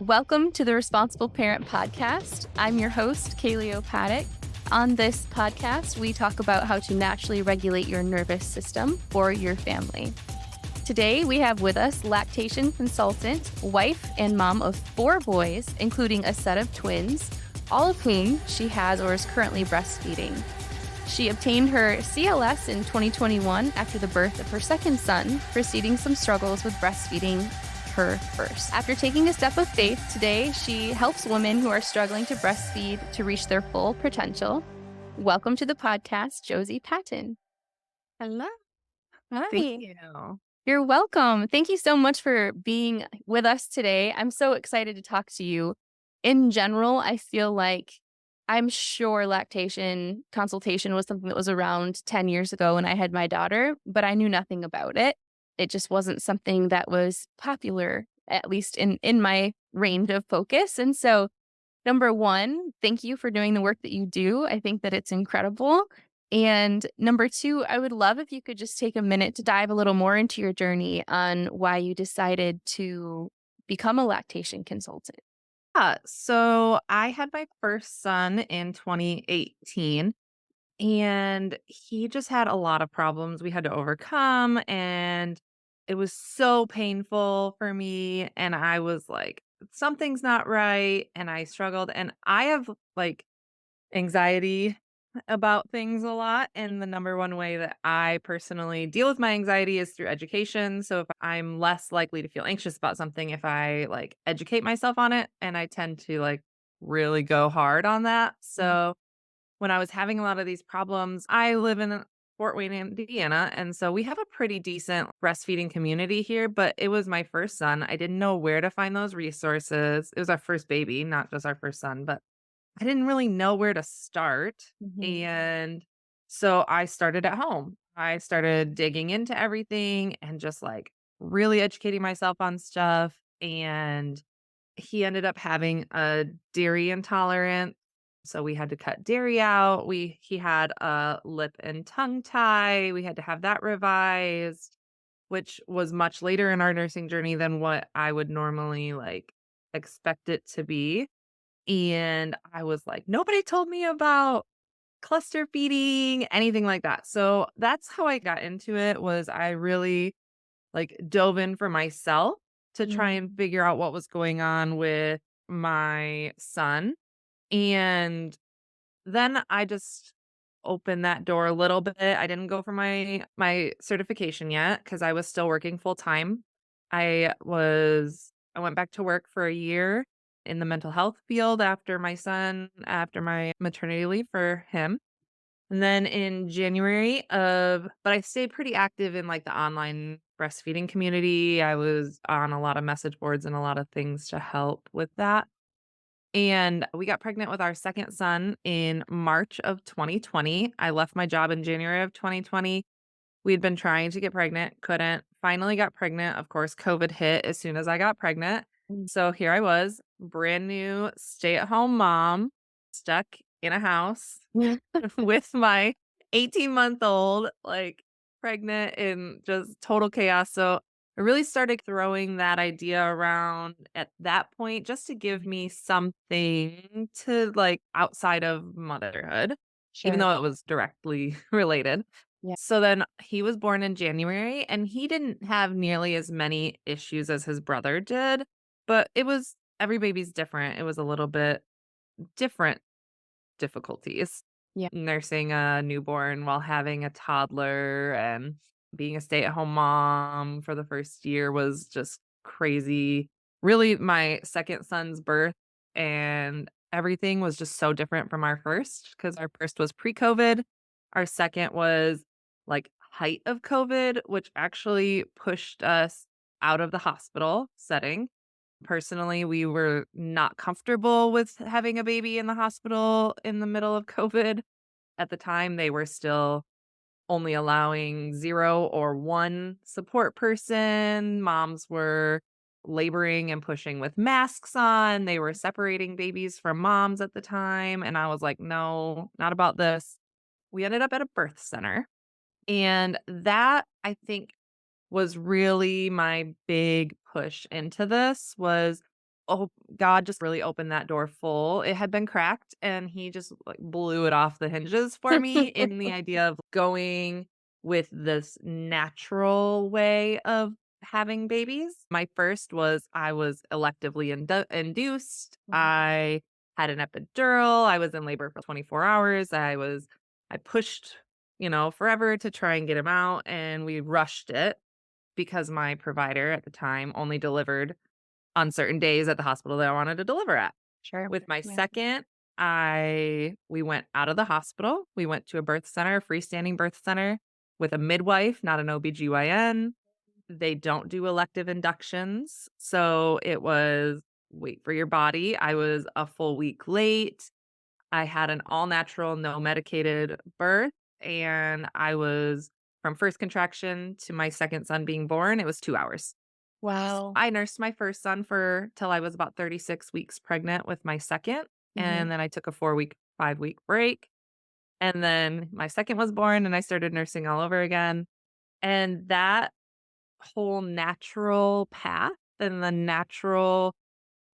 Welcome to the Responsible Parent Podcast. I'm your host, Kaylee O'Paddock. On this podcast, we talk about how to naturally regulate your nervous system for your family. Today, we have with us lactation consultant, wife, and mom of 4 boys, including a set of twins, all of whom she has or is currently breastfeeding. She obtained her CLS in 2021 after the birth of her second son, preceding some struggles with breastfeeding her first. After taking a step of faith, today she helps women who are struggling to breastfeed to reach their full potential. Welcome to the podcast, Josie Patton. Hello. Hi. Thank you. You're welcome. Thank you so much for being with us today. I'm so excited to talk to you. In general, I feel like I'm sure lactation consultation was something that was around 10 years ago when I had my daughter, but I knew nothing about it. It just wasn't something that was popular, at least in my range of focus. And so, number one, thank you for doing the work that you do. I think that it's incredible. And number two, I would love if you could just take a minute to dive a little more into your journey on why you decided to become a lactation consultant. So I had my first son in 2018, and he just had a lot of problems we had to overcome. And it was so painful for me. And I was like, something's not right. And I struggled. And I have like anxiety about things a lot. And the number one way that I personally deal with my anxiety is through education. So if I'm less likely to feel anxious about something if I like educate myself on it, and I tend to like really go hard on that. So when I was having a lot of these problems, I live in Fort Wayne, Indiana. And so we have a pretty decent breastfeeding community here, but it was my first son. I didn't know where to find those resources. It was our first baby, not just our first son, but I didn't really know where to start, Mhm. and so I started at home. I started digging into everything and just, like, really educating myself on stuff, and he ended up having a dairy intolerance, so we had to cut dairy out. He had a lip and tongue tie. We had to have that revised, which was much later in our nursing journey than what I would normally, like, expect it to be. And I was like, "Nobody told me about cluster feeding," anything like that. So that's how I got into it was I really, like, dove in for myself to try Mm. and figure out what was going on with my son. And then I just opened that door a little bit. I didn't go for my certification yet because I was still working full time. I went back to work for a year in the mental health field after my maternity leave for him. And then in but I stayed pretty active in like the online breastfeeding community. I was on a lot of message boards and a lot of things to help with that. And we got pregnant with our second son in March of 2020. I left my job in January of 2020. We'd been trying to get pregnant, couldn't. Finally got pregnant. Of course, COVID hit as soon as I got pregnant. Mm. So here I was, brand new stay-at-home mom, stuck in a house with my 18-month-old, like, pregnant in just total chaos. So I really started throwing that idea around at that point just to give me something to, like, outside of motherhood, even Sure. though it was directly related. Yeah. So then he was born in January, and he didn't have nearly as many issues as his brother did, but every baby's different. It was a little bit different difficulties. Yeah. Nursing a newborn while having a toddler and being a stay-at-home mom for the first year was just crazy. Really, my second son's birth and everything was just so different from our first because our first was pre-COVID. Our second was like height of COVID, which actually pushed us out of the hospital setting. Personally, we were not comfortable with having a baby in the hospital in the middle of COVID. At the time, they were still only allowing 0 or 1 support person. Moms were laboring and pushing with masks on. They were separating babies from moms at the time, and I was like, "No, not about this." We ended up at a birth center, and that, I think, was really my big push into this was oh, God just really opened that door full. It had been cracked, and he just, like, blew it off the hinges for me in the idea of going with this natural way of having babies. My first was I was electively induced. Mhm. I had an epidural. I was in labor for 24 hours. I pushed, forever to try and get him out, and we rushed it because my provider at the time only delivered on certain days at the hospital that I wanted to deliver at. Sure. With my Yeah. second, we went out of the hospital. We went to a birth center, a freestanding birth center with a midwife, not an OBGYN. They don't do elective inductions. So it was wait for your body. I was a full week late. I had an all natural, no medicated birth. And I was from first contraction to my second son being born, it was 2 hours. Wow. I nursed my first son for till I was about 36 weeks pregnant with my second, Mhm. and then I took a 4-week, 5-week break, and then my second was born, and I started nursing all over again, and that whole natural path and the natural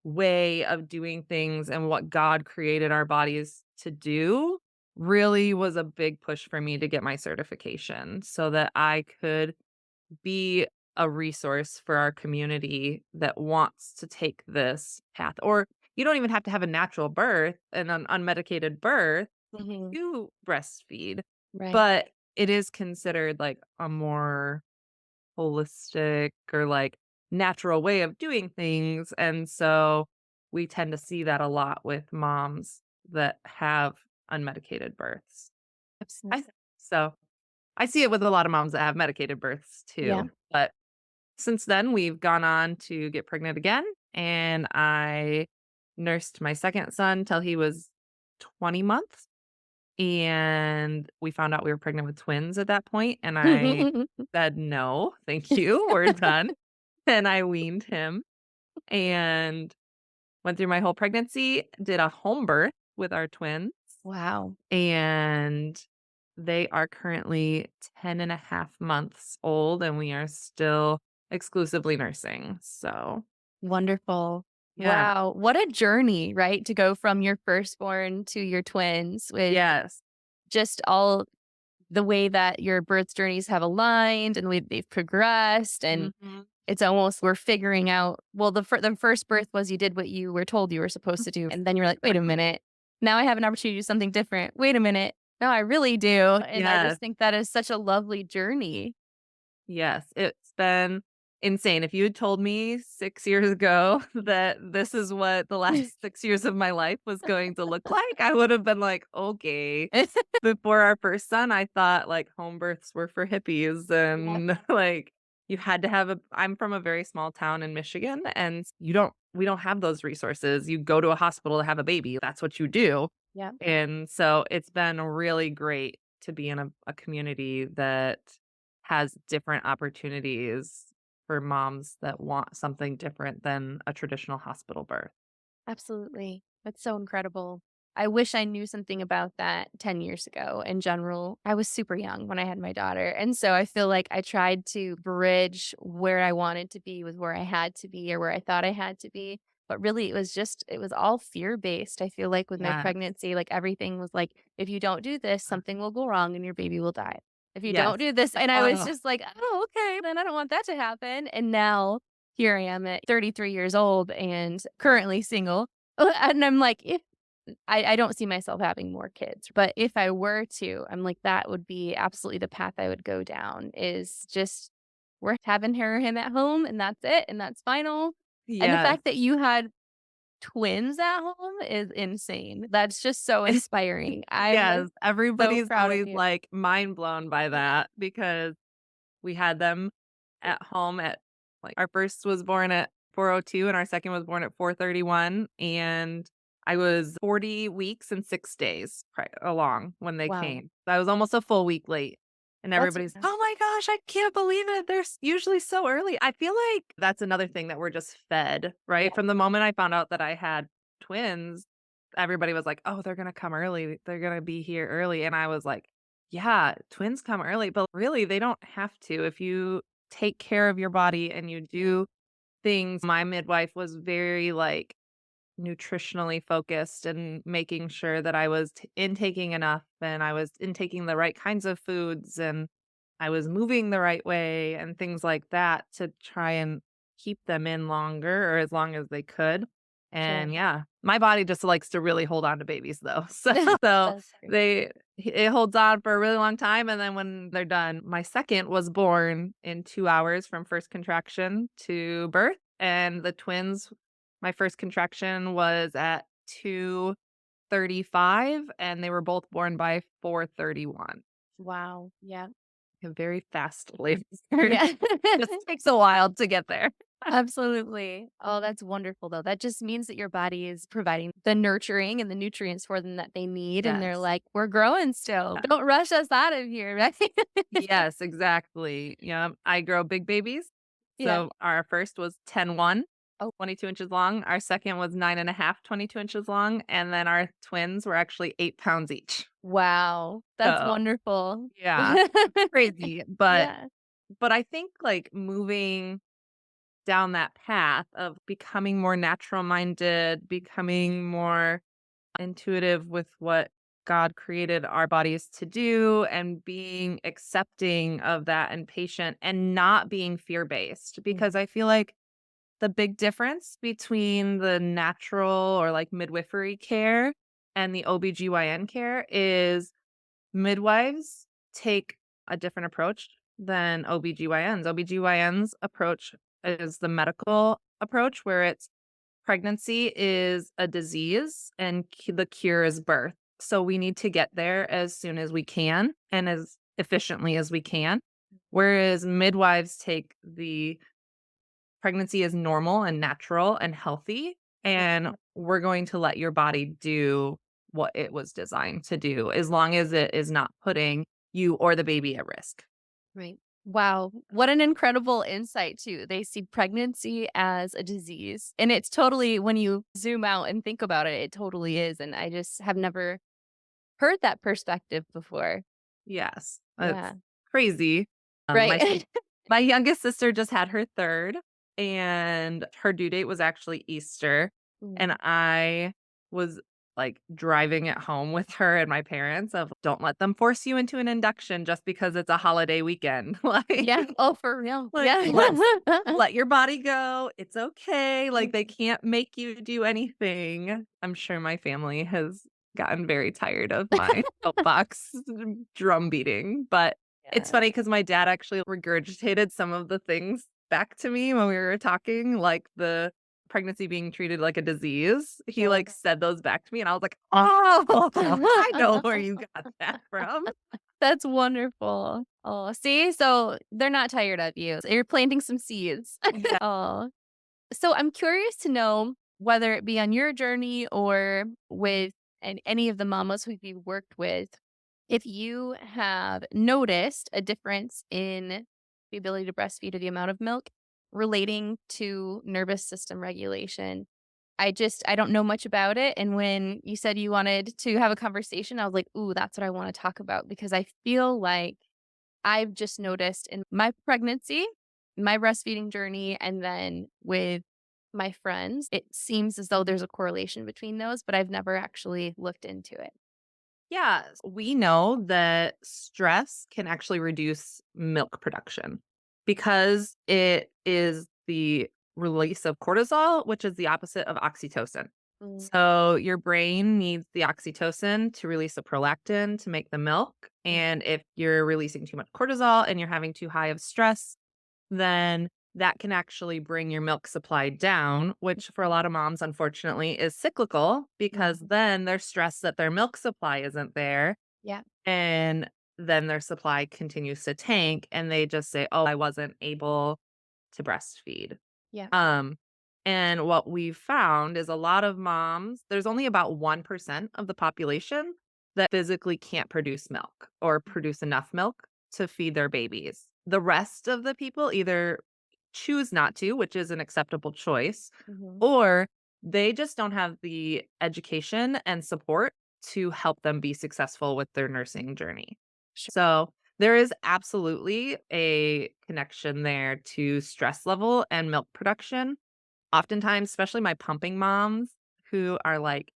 way of doing things and what God created our bodies to do really was a big push for me to get my certification so that I could be a resource for our community that wants to take this path. Or you don't even have to have a natural birth and an unmedicated birth Mhm. to breastfeed, Right. but it is considered like a more holistic or like natural way of doing things. And so we tend to see that a lot with moms that have unmedicated births. I Absolutely. so I see it with a lot of moms that have medicated births Yeah. too. But since then, we've gone on to get pregnant again, and I nursed my second son till he was 20 months, and we found out we were pregnant with twins at that point, and I said, "No, thank you, we're done," and I weaned him and went through my whole pregnancy, did a home birth with our twins, Wow. and they are currently 10.5 months old, and we are still exclusively nursing, so Wonderful. yeah. Wow. What a journey, right? To go from your firstborn to your twins with Yes. just all the way that your birth journeys have aligned and they've progressed. And Mhm. it's almost we're figuring out, well, the first birth was you did what you were told you were supposed to do. And then you're like, wait a Exactly. minute. Now I have an opportunity to do something different. Wait a minute. No, I really do. And I Yes. just think that is such a lovely journey. Yes, it's been insane. If you had told me 6 years ago that this is what the last 6 years of my life was going to look like, I would have been like, "Okay." Before our first son, I thought, like, home births were for hippies Yeah. and, like, you had to have a I'm from a very small town in Michigan, and we don't have those resources. You go to a hospital to have a baby, that's what you do, Yeah. and so it's been really great to be in a community that has different opportunities for moms that want something different than a traditional hospital birth. Absolutely. That's so incredible. I wish I knew something about that 10 years ago in general. I was super young when I had my daughter. And so I feel like I tried to bridge where I wanted to be with where I had to be or where I thought I had to be. But really, it was all fear based. I feel like with my Yes. pregnancy, like everything was like, if you don't do this, something will go wrong and your baby will die. If you don't Yes. do this, and I was Oh, just like, oh, okay, then I don't want that to happen. And now here I am at 33 years old and currently single. And I'm like, if I don't see myself having more kids, but if I were to, I'm like, that would be absolutely the path I would go down is just we're having him at home and that's it and that's final. And the yes. fact that you had twins at home is insane. That's just so inspiring. I'm Yes, so everybody's proud of always, you. like, mind blown by that because we had them at home at our first was born at 4:02 and our second was born at 4:31, and I was 40 weeks and 6 days along when they Wow. came. So I was almost a full week late, and That's everybody's, "Oh my gosh, I can't believe it. They're usually so early." I feel like that's another thing that we're just fed, right? yeah. From the moment I found out that I had twins, everybody was like, "Oh, they're gonna come early. They're gonna be here early," and I was like, "Yeah, twins come early, but really, they don't have to if you take care of your body and you do things. My midwife was very like nutritionally focused and making sure that I was intaking enough and I was intaking the right kinds of foods and I was moving the right way and things like that to try and keep them in longer or as long as they could. Sure. And yeah, my body just likes to really hold on to babies though. So That's great. it holds on for a really long time and then when they're done, my second was born in 2 hours from first contraction to birth and the twins my first contraction was at 2:35, and they were both born by 4:31. Wow. Yeah. A very fast labor. Yeah. Just takes a while to get there. Absolutely. Oh, that's wonderful, though. That just means that your body is providing the nurturing and the nutrients for them that they need. And they're Yes. like, we're growing still. Yeah. Don't rush us out of here. Right. Yes, exactly. Yeah, I grow big babies. Yeah. So our first was 10'1", Oh, 22 inches long. Our second was 9.5, 22 inches long. And then our twins were actually 8 pounds each. wow. That's So wonderful. yeah, crazy. But Yeah. I think like moving down that path of becoming more natural minded, becoming more intuitive with what God created our bodies to do, and being accepting of that and patient and not being fear based. Because Mhm. I feel like the big difference between the natural or like midwifery care and the OBGYN care is midwives take a different approach than OBGYNs. OBGYN's approach is the medical approach where it's pregnancy is a disease and the cure is birth. So we need to get there as soon as we can and as efficiently as we can. Whereas midwives take the pregnancy is normal and natural and healthy, and we're going to let your body do what it was designed to do as long as it is not putting you or the baby at risk. Right. Wow. What an incredible insight, too. They see pregnancy as a disease. And it's totally, when you zoom out and think about it, it totally is. And I just have never heard that perspective before. Yes, it's Yeah. crazy. My Right. my youngest sister just had her 3rd, and her due date was actually Easter, Mm. and I was, like, driving it home with her and my parents of, "Don't let them force you into an induction just because it's a holiday weekend." Yeah. Oh, for real. Like, Yeah. let your body go, it's okay, like, they can't make you do anything. I'm sure my family has gotten very tired of my soapbox drum beating, but it's Yeah. funny because my dad actually regurgitated some of the things back to me when we were talking, like the pregnancy being treated like a disease. He, Sure. like, said those back to me, and I was like, "Oh, I know where you got that from." That's wonderful. Oh, see? So they're not tired of you. So you're planting some seeds. Yeah. Oh. So I'm curious to know whether it be on your journey or with any of the mamas who you've worked with, if you have noticed a difference in the ability to breastfeed or the amount of milk relating to nervous system regulation. I don't know much about it. And when you said you wanted to have a conversation, I was like, ooh, that's what I want to talk about because I feel like I've just noticed in my pregnancy, my breastfeeding journey, and then with my friends, it seems as though there's a correlation between those, but I've never actually looked into it. Yeah, we know that stress can actually reduce milk production because it is the release of cortisol, which is the opposite of oxytocin. Mm, So your brain needs the oxytocin to release a prolactin to make the milk. mm, And if you're releasing too much cortisol and you're having too high of stress, then that can actually bring your milk supply down, which for a lot of moms, unfortunately, is cyclical because mm. then they're stressed that their milk supply isn't there. Yeah, And then their supply continues to tank and they just say, oh, I wasn't able to breastfeed. yeah. Um, and what we've found is a lot of moms, there's only about 1% of the population that physically can't produce milk or produce enough milk to feed their babies. The rest of the people either choose not to, which is an acceptable choice, Mhm. or they just don't have the education and support to help them be successful with their nursing journey. Sure. So There is absolutely a connection there to stress level and milk production. Oftentimes, especially my pumping moms who are, like,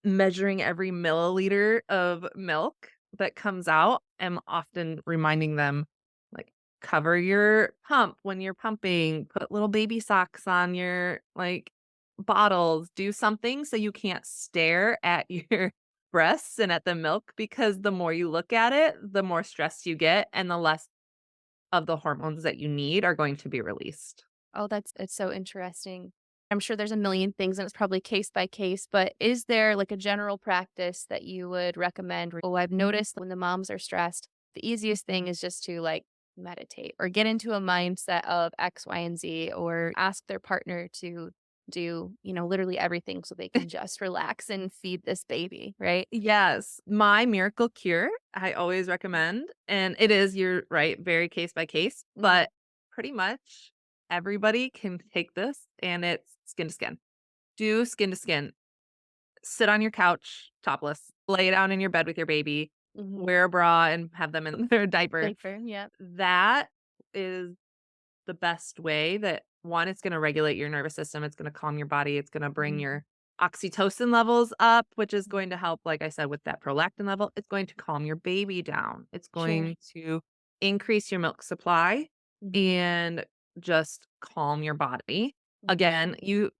measuring every milliliter of milk that comes out, I'm often reminding them, like, cover your pump when you're pumping, put little baby socks on your, like, bottles, do something so you can't stare at your breasts and at the milk because the more you look at it, the more stress you get and the less of the hormones that you need are going to be released. Oh, that's it's so interesting. I'm sure there's a million things and it's probably case by case, but is there like a general practice that you would recommend? Oh, I've noticed when the moms are stressed, the easiest thing is just to like meditate or get into a mindset of X, Y, and Z or ask their partner to do, literally everything so they can just relax and feed this baby, right? Yes, my miracle cure, I always recommend, and it is, you're right, very case by case, Mhm. but pretty much everybody can take this and it's skin to skin. Do skin to skin. Sit on your couch topless, lay down in your bed with your baby, Mhm. wear a bra and have them in their diaper. Safer, yeah. That is the best way that one, it's gonna regulate your nervous system, it's gonna calm your body, it's gonna bring Mhm. your oxytocin levels up, which is going to help, like I said, with that prolactin level. It's going to calm your baby down. It's Sure. going to increase your milk supply Mhm. and just calm your body. Mhm. Again, you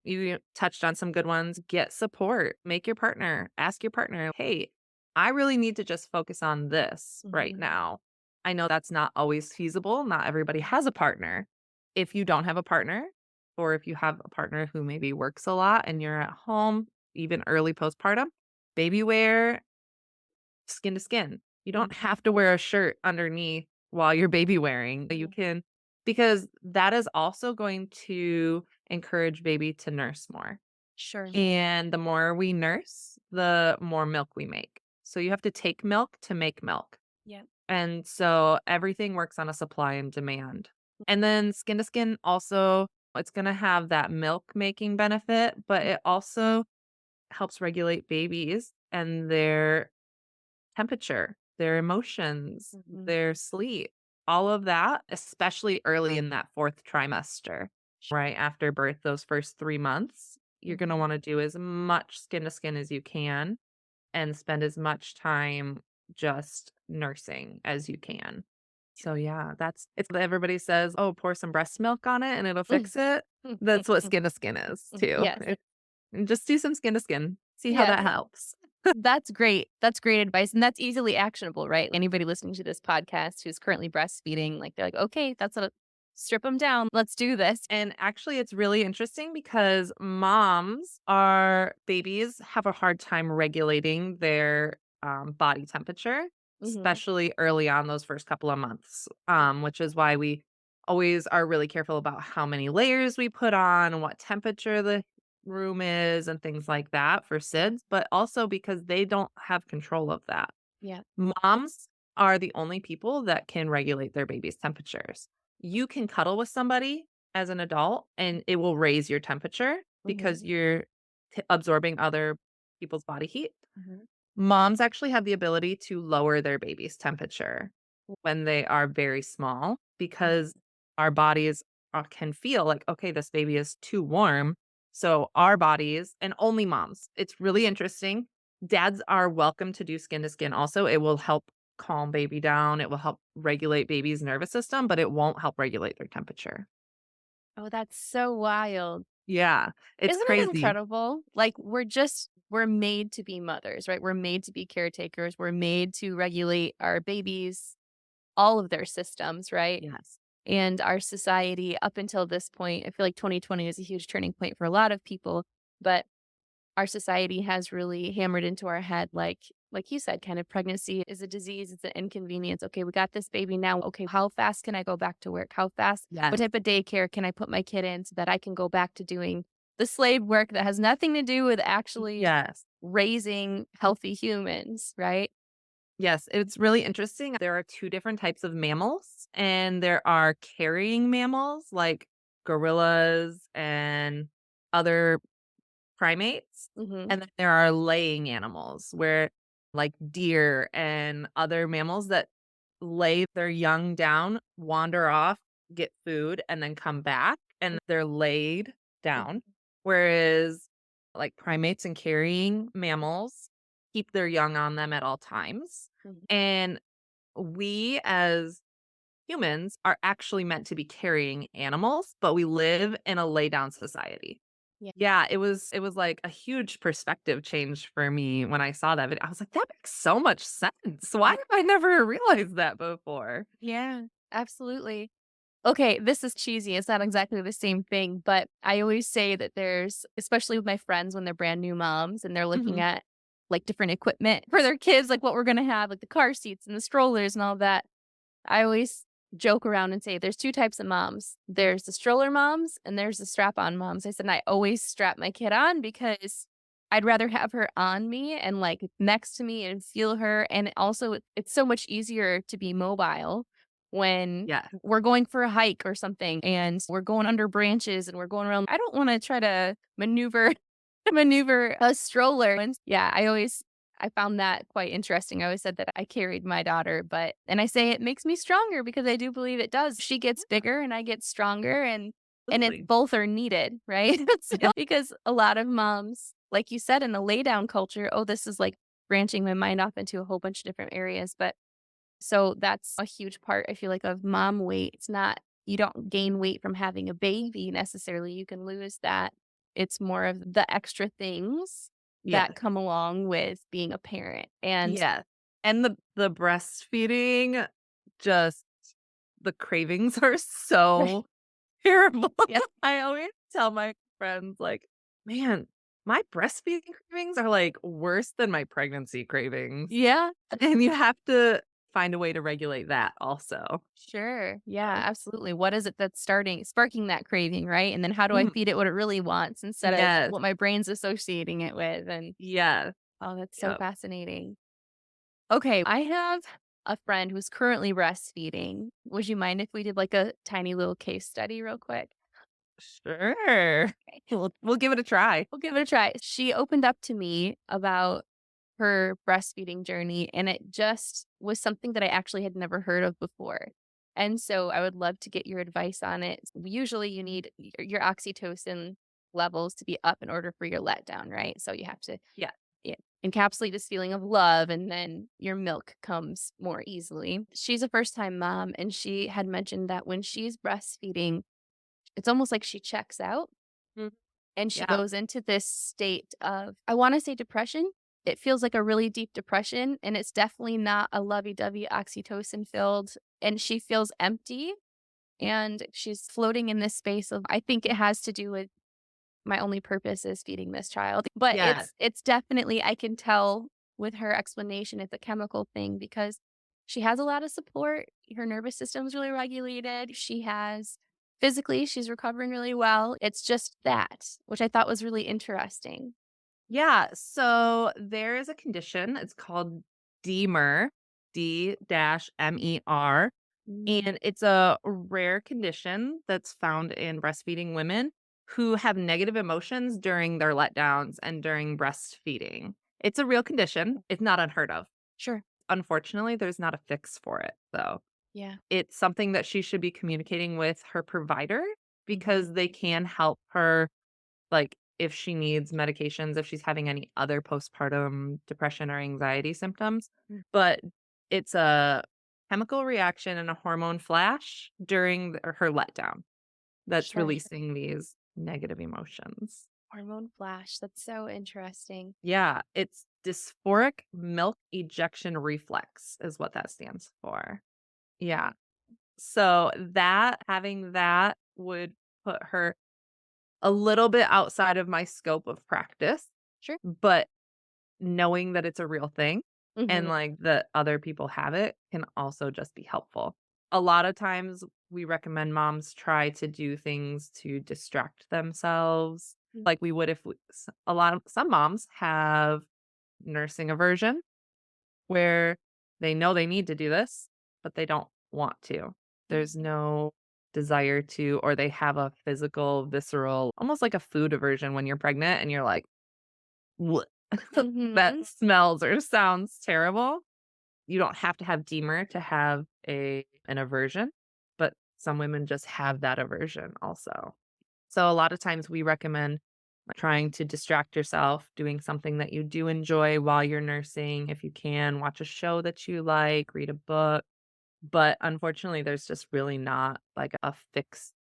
touched on some good ones. Get support. Make your partner, ask your partner, "Hey, I really need to just focus on this right Mhm. now." I know that's not always feasible. Not everybody has a partner. If you don't have a partner, or if you have a partner who maybe works a lot and you're at home, even early postpartum, baby wear skin to skin. You don't Mhm. have to wear a shirt underneath while you're baby wearing. You Mhm. can because that is also going to encourage baby to nurse more. Sure. And the more we nurse, the more milk we make. So you have to take milk to make milk. Yeah. And so everything works on a supply and demand. And then skin to skin also, it's going to have that milk making benefit, but it also helps regulate babies and their temperature, their emotions, Mhm. their sleep, all of that, especially early in that 4th trimester, right after birth, those first 3 months, you're going to Mhm. want to do as much skin to skin as you can and spend as much time just nursing as you can. So yeah, it's everybody says, "Oh, pour some breast milk on it and it'll Mm. fix it." That's what skin to skin is too. Yes. And just do some skin to skin. See how Yeah. that helps. That's great. That's great advice, and that's easily actionable, right? Anybody listening to this podcast who's currently breastfeeding, like, they're like, "Okay, that's a strip them down. Let's do this." And actually, it's really interesting because moms our babies have a hard time regulating their, body temperature, Mhm. especially early on those first couple of months, which is why we always are really careful about how many layers we put on and what temperature the room is and things like that for SIDS, but also because they don't have control of that. Yeah. Moms are the only people that can regulate their baby's temperatures. You can cuddle with somebody as an adult and it will raise your temperature Mhm. because you're absorbing other people's body heat. Mhm. Moms actually have the ability to lower their baby's temperature when they are very small because our bodies can feel like, okay, this baby is too warm. So our bodies, and only moms, it's really interesting. Dads are welcome to do skin to skin also. It will help calm baby down. It will help regulate baby's nervous system, but it won't help regulate their temperature. Oh, that's so wild. Yeah, it's Isn't it crazy. incredible? Like, we're made to be mothers, right? We're made to be caretakers. We're made to regulate our babies, all of their systems, right? Yes. And our society up until this point, I feel like 2020 is a huge turning point for a lot of people, but our society has really hammered into our head like you said, kind of pregnancy is a disease, it's an inconvenience. Okay, we got this baby now. Okay, how fast can I go back to work? How fast? What Yes. type of daycare can I put my kid in so that I can go back to doing the slave work that has nothing to do with actually Yes. raising healthy humans, right? Yes, it's really interesting. There are 2 different types of mammals, and there are carrying mammals like gorillas and other primates, Mhm. and then there are laying animals where like deer and other mammals that lay their young down, wander off, get food, and then come back, and they're laid down. Whereas, like, primates and carrying mammals keep their young on them at all times. Mhm. And we as humans are actually meant to be carrying animals, but we live in a lay down society. Yeah. Yeah, it was like a huge perspective change for me when I saw that video. I was like, "That makes so much sense. Why Yeah. have I never realized that before?" Yeah, absolutely. Okay, this is cheesy. It's not exactly the same thing, but I always say that there's, especially with my friends when they're brand new moms and they're looking Mhm. at like different equipment for their kids, like what we're going to have, like the car seats and the strollers and all that. I always joke around and say there's 2 types of moms. There's the stroller moms and there's the strap-on moms. I said, and I always strap my kid on because I'd rather have her on me and, like, next to me and feel her, and also it's so much easier to be mobile when Yeah. we're going for a hike or something and we're going under branches and we're going around. I don't wanna try to maneuver a stroller, and yeah, I found that quite interesting. I always said that I carried my daughter, and I say it makes me stronger because I do believe it does. She gets bigger and I get stronger and it Absolutely. both are needed, right? Yep. Because a lot of moms, like you said, in the lay down culture, oh, this is like branching my mind off into a whole bunch of different areas. But so that's a huge part, I feel like, of mom weight. It's not, you don't gain weight from having a baby necessarily. You can lose that. It's more of the extra things Yeah. that come along with being a parent. And Yeah. And the breastfeeding, just the cravings are right. so terrible. Yeah. I always tell my friends, like, "Man, my breastfeeding cravings are, like, worse than my pregnancy cravings." Yeah. And you have to find a way to regulate that also. Sure. Yeah, Oh. absolutely. What is it that's sparking that craving, right? And then how do I Mhm. feed it what it really wants instead of Yes. what my brain's associating it with? And Yes. oh, that's so Yep. fascinating. Okay, I have a friend who's currently breastfeeding. Would you mind if we did like a tiny little case study real quick? Sure. Okay. We'll give it a try. We'll give it a try. She opened up to me about her breastfeeding journey, and it just was something that I actually had never heard of before. And so I would love to get your advice on it. Usually, you need your oxytocin levels to be up in order for your letdown, right? So you have to Yeah. yeah, encapsulate this feeling of love, and then your milk comes more easily. She's a first time mom, and she had mentioned that when she's breastfeeding, it's almost like she checks out Mhm. and she Yeah. goes into this state of, I wanna say depression. It feels like a really deep depression, and it's definitely not a lovey-dovey oxytocin filled, and she feels empty, and she's floating in this space of, I think it has to do with my only purpose is feeding this child. But Yeah. it's definitely, I can tell with her explanation, it's a chemical thing because she has a lot of support. Her nervous system's really regulated. She has physically, she's recovering really well. It's just that, which I thought was really interesting. Yeah. So there is a condition. It's called Demer, D-MER. Mm, And it's a rare condition that's found in breastfeeding women who have negative emotions during their letdowns and during breastfeeding. It's a real condition. It's not unheard of. sure. Unfortunately, there's not a fix for it, though. Yeah. It's something that she should be communicating with her provider Mhm. because they can help her, like, if she needs medications, if she's having any other postpartum depression or anxiety symptoms. Mm. But it's a chemical reaction and a hormone flash during her letdown that's Sure. releasing these negative emotions. Hormone flash. That's so interesting. Yeah, it's dysphoric milk ejection reflex is what that stands for. Yeah. So that having that would put her a little bit outside of my scope of practice, Sure. but knowing that it's a real thing and, Mhm. like, that other people have it can also just be helpful. A lot of times, we recommend moms try to do things to distract themselves Mm. like we would if we s a lot of some moms have nursing aversion where they know they need to do this, but they don't want to. There's no desire to, or they have a physical, visceral, almost like a food aversion when you're pregnant and you're like, "Bleh." That Mhm. smells or sounds terrible. You don't have to have Demer to have an aversion, but some women just have that aversion also. So a lot of times we recommend trying to distract yourself, doing something that you do enjoy while you're nursing. If you can, watch a show that you like, read a book. But unfortunately, there's just really not like a fix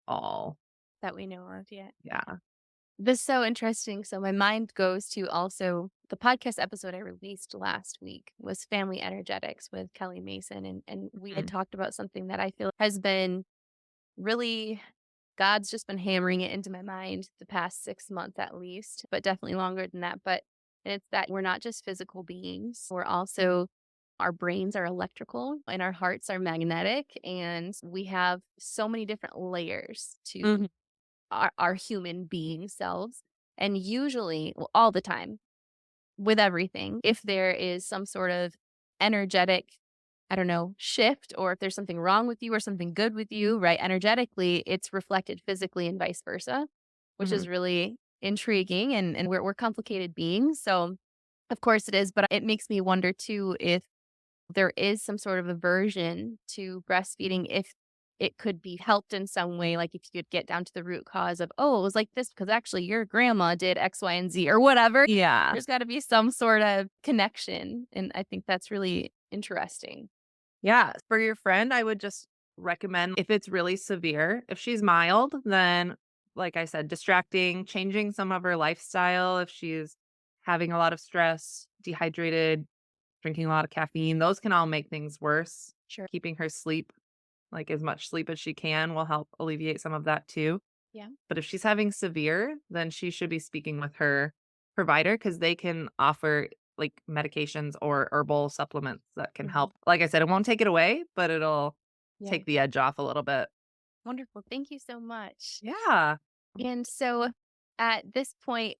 all. That we know of yet. Yeah. This is so interesting. So my mind goes to also the podcast episode I released last week was Family Energetics with Kelly Mason. And we had Mm. talked about something that I feel has been really God's just been hammering it into my mind the past 6 months at least, but definitely longer than that. But it's that we're not just physical beings. We're also our brains are electrical and our hearts are magnetic. And we have so many different layers to Mhm. our human being selves. And usually, well, all the time, with everything, if there is some sort of energetic, I don't know, shift, or if there's something wrong with you or something good with you, right? Energetically, it's reflected physically and vice versa, which Mhm. is really intriguing. And we're complicated beings. So, of course, it is. But it makes me wonder too if there is some sort of aversion to breastfeeding if it could be helped in some way, like if you could get down to the root cause of, oh, it was like this because actually your grandma did X, Y, and Z or whatever. Yeah. There's got to be some sort of connection. And I think that's really interesting. Yeah. For your friend, I would just recommend if it's really severe, if she's mild, then like I said, distracting, changing some of her lifestyle. If she's having a lot of stress, dehydrated, drinking a lot of caffeine, those can all make things worse. Sure. Keeping her sleep, like as much sleep as she can, will help alleviate some of that too. Yeah. But if she's having severe, then she should be speaking with her provider because they can offer like medications or herbal supplements that can Hmm. help. Like I said, it won't take it away, but it'll Yeah. take the edge off a little bit. Wonderful. Thank you so much. Yeah. And so at this point,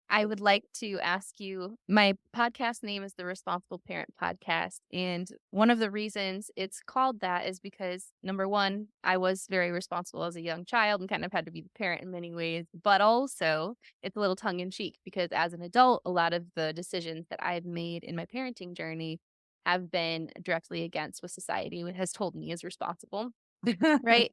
I would like to ask you my podcast name is the Responsible Parent Podcast. And one of the reasons it's called that is because number one, I was very responsible as a young child and kind of had to be the parent in many ways. But also, it's a little tongue in cheek because as an adult, a lot of the decisions that I've made in my parenting journey have been directly against what society has told me is responsible. Right.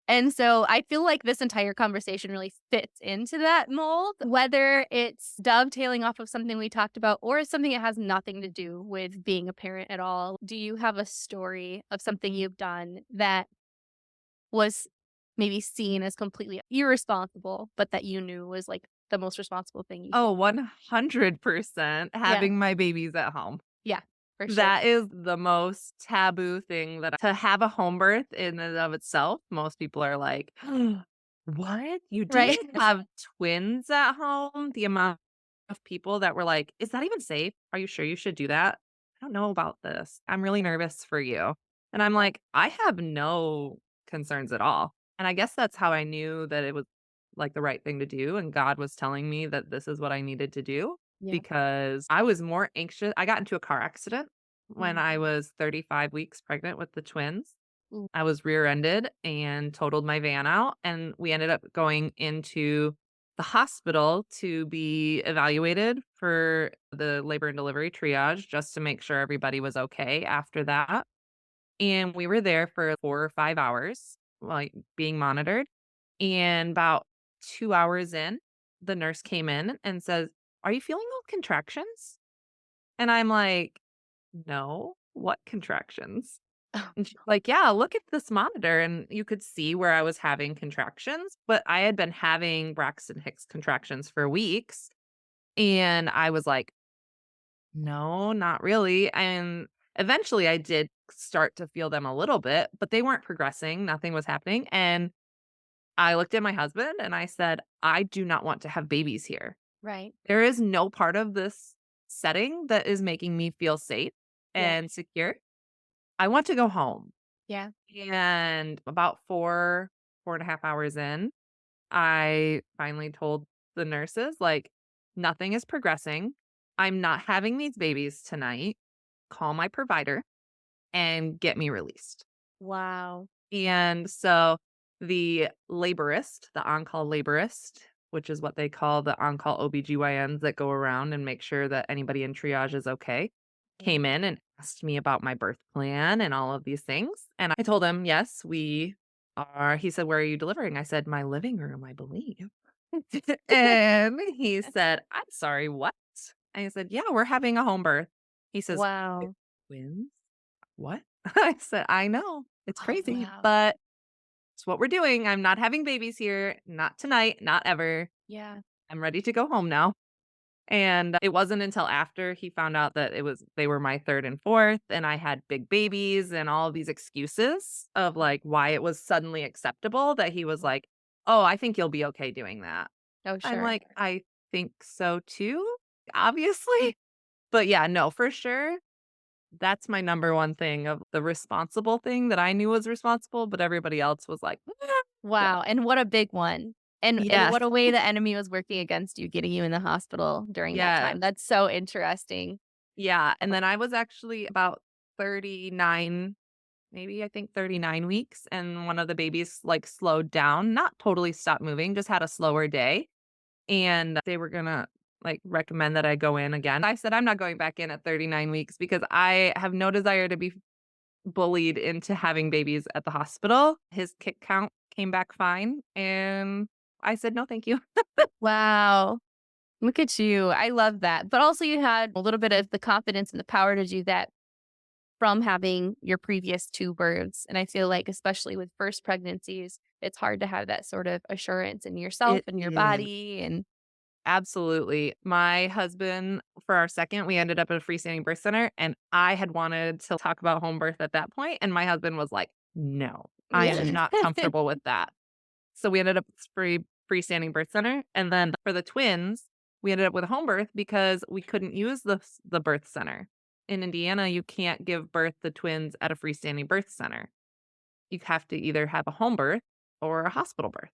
And so I feel like this entire conversation really fits into that mold, whether it's dovetailing off of something we talked about or something that has nothing to do with being a parent at all. Do you have a story of something you've done that was maybe seen as completely irresponsible, but that you knew was like the most responsible thing you could? Oh, 100% Yeah. having my babies at home. Yeah, for sure. That is the most taboo thing that to have a home birth in and of itself, most people are like, "What? You Right. didn't have twins at home?" The amount of people that were like, "Is that even safe? Are you sure you should do that? I don't know about this. I'm really nervous for you." And I'm Yeah. like, "I have no concerns at all." And I guess that's how I knew that it was, like, the right thing to do, and God was telling me that this is what I needed to do Yeah. because I was more anxious. I got into a car accident when I Mhm. was 35 weeks pregnant with the twins. Ooh. I was rear-ended and totaled my van out, and we ended up going into the hospital to be evaluated for the labor and delivery triage just to make sure everybody was okay after that. And we were there for 4 or 5 hours, like, being monitored, and about 2 hours in, the nurse came in and says, "Are you feeling all contractions?" And I'm like, "No, what contractions?" And she's like, "Yeah, look at this monitor." And you could see where I was having contractions, but I had been having Braxton Hicks contractions for weeks. And I was like, "No, not really." And eventually I did start to feel them a little bit, but they weren't progressing. Nothing was happening. And I looked at my husband and I said, "I do not want to have babies here. Right. There is no part of this setting that is making me feel safe Yeah. and secure. I want to go home." Yeah. And about 4.5 hours in, I finally told the nurses, like, "Nothing is progressing. I'm not having these babies tonight. Call my provider and get me released." Wow. And so the laborist, the on-call laborist, which is what they call the on-call OBGYNs that go around and make sure that anybody in triage is okay. came in and asked me about my birth plan and all of these things. And I told him, yes, we are. He said, where are you delivering? I said, my living room, I believe. And he said, I'm sorry, what? And I said, yeah, we're having a home birth. He says, "Wait, Wow. twins? What?" I said, I know. It's Oh, crazy, wow. but it's what we're doing. I'm not having babies here. Not tonight, not ever. Yeah. I'm ready to go home now. And it wasn't until after he found out that they were my 3rd and 4th, and I had big babies and all of these excuses of, like, why it was suddenly acceptable that he was like, "Oh, I think you'll be okay doing that." Oh, I'm sure. like, "I think so too, obviously." But yeah, no, for sure, that's my number one thing of the responsible thing that I knew was responsible, but everybody else was like, no." Wow, and what a big one. And Yes. what a way the enemy was working against you, getting you in the hospital during that Yeah. time. That's so interesting. Yeah, and Oh, then I was actually about 39, maybe I think 39 weeks, and one of the babies, like, slowed down, not totally stopped moving, just had a slower day, and they were gonna, like, recommend that I go in again. I said, "I'm not going back in at 39 weeks because I have no desire to be bullied into having babies at the hospital." His kick count came back fine, and I said, "No, thank you." wow. Look at you. I love that. But also you had a little bit of the confidence and the power to do that from having your previous 2 births. And I feel like especially with first pregnancies, it's hard to have that sort of assurance in yourself It and your is. body and Absolutely. My husband, for our second, we ended up at a freestanding birth center, and I had wanted to talk about home birth at that point, and my husband was like, "No, I am yeah. not comfortable with that." So we ended up with freestanding birth center, and then for the twins, we ended up with a home birth because we couldn't use the birth center. In Indiana, you can't give birth to twins at a freestanding birth center. You have to either have a home birth or a hospital birth.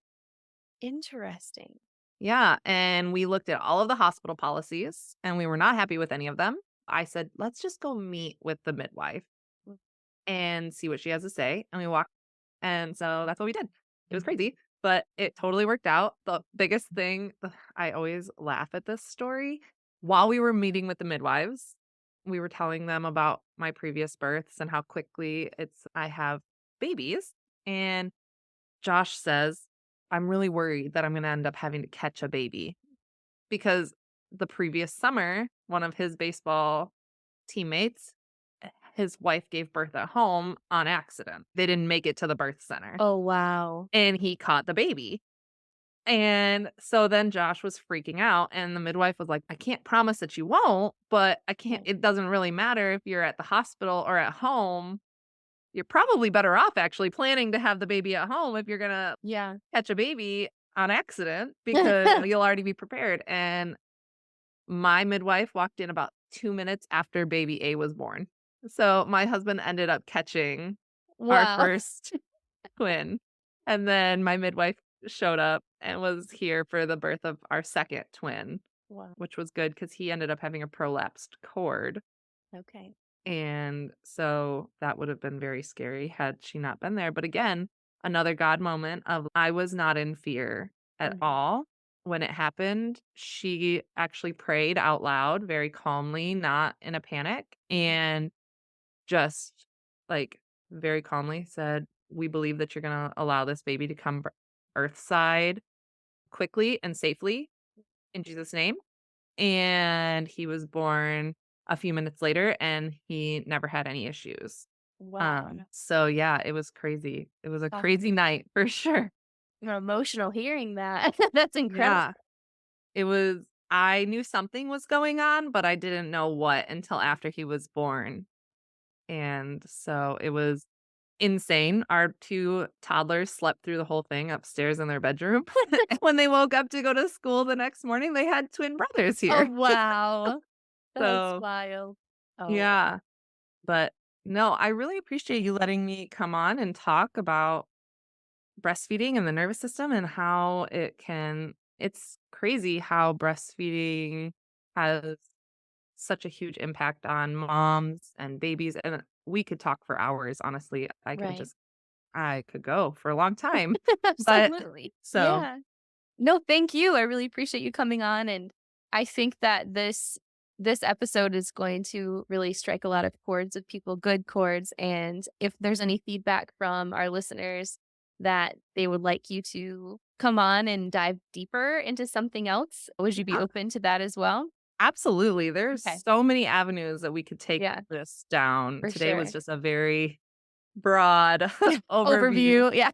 Interesting. Yeah, and we looked at all of the hospital policies, and we were not happy with any of them. I said, "Let's just go meet with the midwife and see what she has to say," and we walked and so that's what we did. It was crazy, but it totally worked out. The biggest thing I always laugh at this story. While we were meeting with the midwives, we were telling them about my previous births and how quickly I have babies, and Josh says, "I'm really worried that I'm gonna end up having to catch a baby." Because the previous summer, one of his baseball teammates, his wife gave birth at home on accident. They didn't make it to the birth center, Oh, wow. and he caught the baby. And so then Josh was freaking out, and the midwife was like, "I can't promise that you won't, but I can't Oh, it doesn't really matter if you're at the hospital or at home. You're probably better off actually planning to have the baby at home if you're gonna yeah. catch a baby on accident because you'll already be prepared." And my midwife walked in about 2 minutes after baby A was born. So, my husband ended up catching our Wow. first twin, and then my midwife showed up and was here for the birth of our second twin, Wow. which was good because he ended up having a prolapsed cord, Okay. and so that would have been very scary had she not been there, but again, another God moment of I was not in fear at Mhm. all. When it happened, she actually prayed out loud very calmly, not in a panic, and just, like, very calmly said, "We believe that you're gonna allow this baby to come earthside quickly and safely in Jesus' name." And he was born a few minutes later, and he never had any issues. Wow. So yeah, it was crazy. It was a Oh, crazy night for sure. you're emotional hearing that. That's incredible. Yeah. I knew something was going on, but I didn't know what until after he was born. And so it was insane. Our 2 toddlers slept through the whole thing upstairs in their bedroom. When they woke up to go to school the next morning, they had twin brothers Oh, here. wow. That's So, wild. Oh, yeah. But no, I really appreciate you letting me come on and talk about breastfeeding and the nervous system and how it's crazy how breastfeeding has such a huge impact on moms and babies, and we could talk for hours, honestly. right. I could go for a long time. But Absolutely. so Yeah. No, thank you. I really appreciate you coming on. And I think that this this episode is going to really strike a lot of chords with people, good chords. And if there's any feedback from our listeners that they would like you to come on and dive deeper into something else, would you be Yeah. open to that as well? Absolutely. There's Okay. so many avenues that we could take Yeah, this down. for Today was sure. just a very broad overview. Overview. Yeah.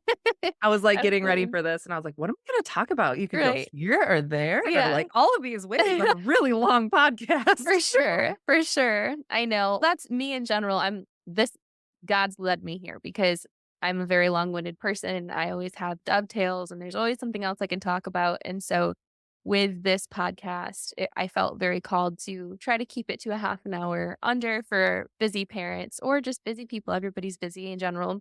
I was like getting ready Absolutely. for this and I was like, what am I going to talk about? You could go Right. here or there or Yeah. like all of these ways. That's a really long podcast. For sure, for sure. I know. That's me in general. God's led me here because I'm a very long-winded person. I always have dovetails and there's always something else I can talk about. And so with this podcast, I felt very called to try to keep it to a half an hour under for busy parents or just busy people. Everybody's busy in general.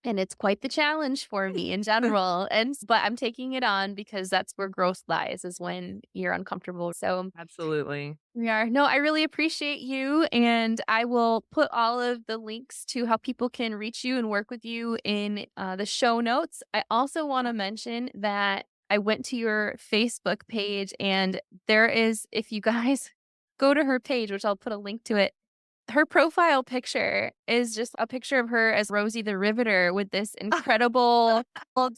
And it's quite the challenge for me in general. But I'm taking it on because that's where growth lies, is when you're uncomfortable. So Absolutely. we are. No, I really appreciate you. And I will put all of the links to how people can reach you and work with you in the show notes. I also want to mention that I went to your Facebook page, and there is, if you guys go to her page, which I'll put a link to it, her profile picture is just a picture of her as Rosie the Riveter with this incredible old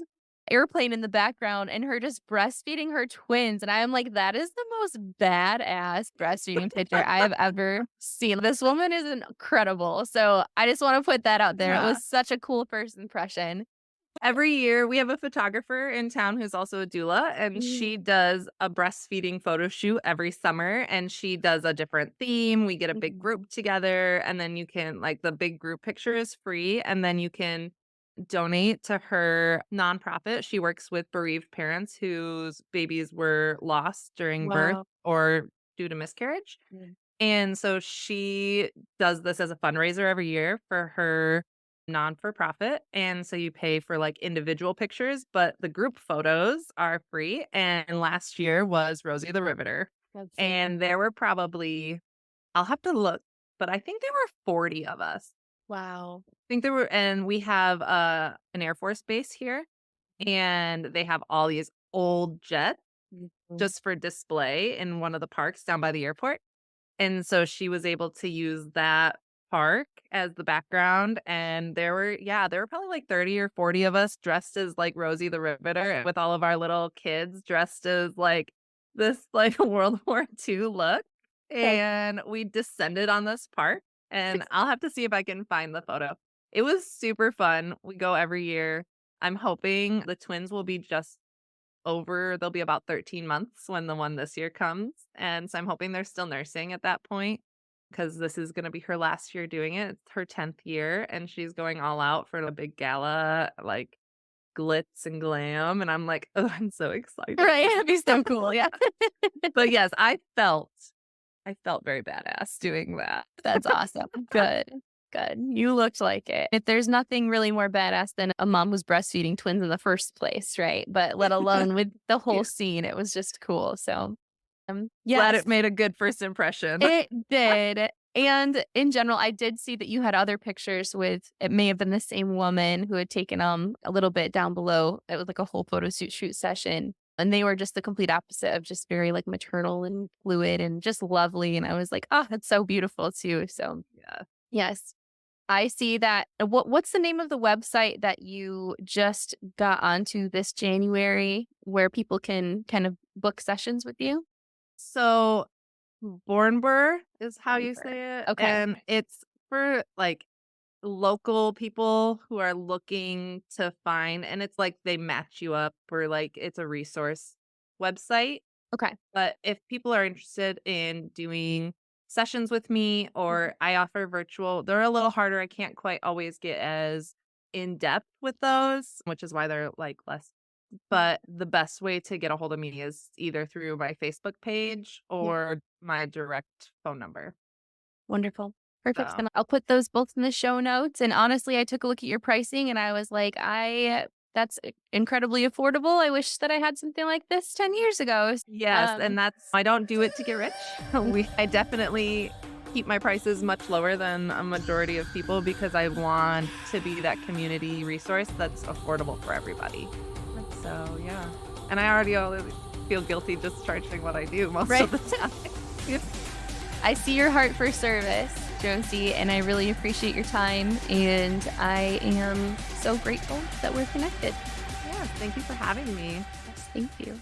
airplane in the background and her just breastfeeding her twins. And I'm like, that is the most badass breastfeeding picture I have ever seen. This woman is incredible. So I just want to put that out there. It Yeah. was such a cool first impression. Every year we have a photographer in town who's also a doula, and she does a breastfeeding photo shoot every summer, and she does a different theme. We get a big Mhm. group together, and then you can like the big group picture is free, and then you can donate to her nonprofit. She works with bereaved parents whose babies were lost during birth Wow. or due to miscarriage. Mm. And so she does this as a fundraiser every year for her non-for-profit. And so you pay for like individual pictures, but the group photos are free. And last year was Rosie the Riveter. That's so And there were probably, I'll have to look, but I think there were 40 of us. wow. I think there were, and we have an Air Force base here, and they have all these old jets Mhm. just for display in one of the parks down by the airport. And so she was able to use that park as the background, and there were probably like 30 or 40 of us dressed as like Rosie the Riveter with all of our little kids dressed as like this like World War II look. That's And we descended on this park, and I'll have to see if I can find the photo. It was super fun. We go every year. I'm hoping the twins will be just over, they'll be about 13 months when the one this year comes, and so I'm hoping they're still nursing at that point, because this is gonna be her last year doing it. It's her 10th year, and she's going all out for a big gala, like, glitz and glam, and I'm like, "Oh, I'm so excited." right. It'd be so cool. Yeah. But yes, I felt very badass doing that. That's awesome. Good. Good. You looked like it. If there's nothing really more badass than a mom who's breastfeeding twins in the first place, right? But let alone with the Yeah. whole scene, it was just cool. So, Glad yes, it made a good first impression. it did. And in general, I did see that you had other pictures with, it may have been the same woman who had taken a little bit down below. It was like a whole photo shoot session. And they were just the complete opposite of just very like maternal and fluid and just lovely. And I was like, oh, that's so beautiful too. So Yeah. yes, I see that. What's the name of the website that you just got onto this January where people can kind of book sessions with you? So Bornber is how you Remember. say it, Okay. and it's for, like, local people who are looking to find, and it's like they match you up, or like it's a resource website. Okay. But if people are interested in doing sessions with me, Mhm. or I offer virtual, they're a little harder. I can't quite always get as in depth with those, which is why they're like less. But the best way to get a hold of me is either through my Facebook page Yeah. or my direct phone number. Wonderful. Perfect. So Then I'll put those both in the show notes. And honestly, I took a look at your pricing and I was like, that's incredibly affordable. I wish that I had something like this 10 years ago. yes, Um, and that's I don't do it to get rich. I definitely keep my prices much lower than a majority of people because I want to be that community resource that's affordable for everybody. So yeah. And I already feel guilty just charging what I do most right. of the time. I see your heart for service, Josie, and I really appreciate your time. And I am so grateful that we're connected. Yes, thank you for having me. Yes, thank you.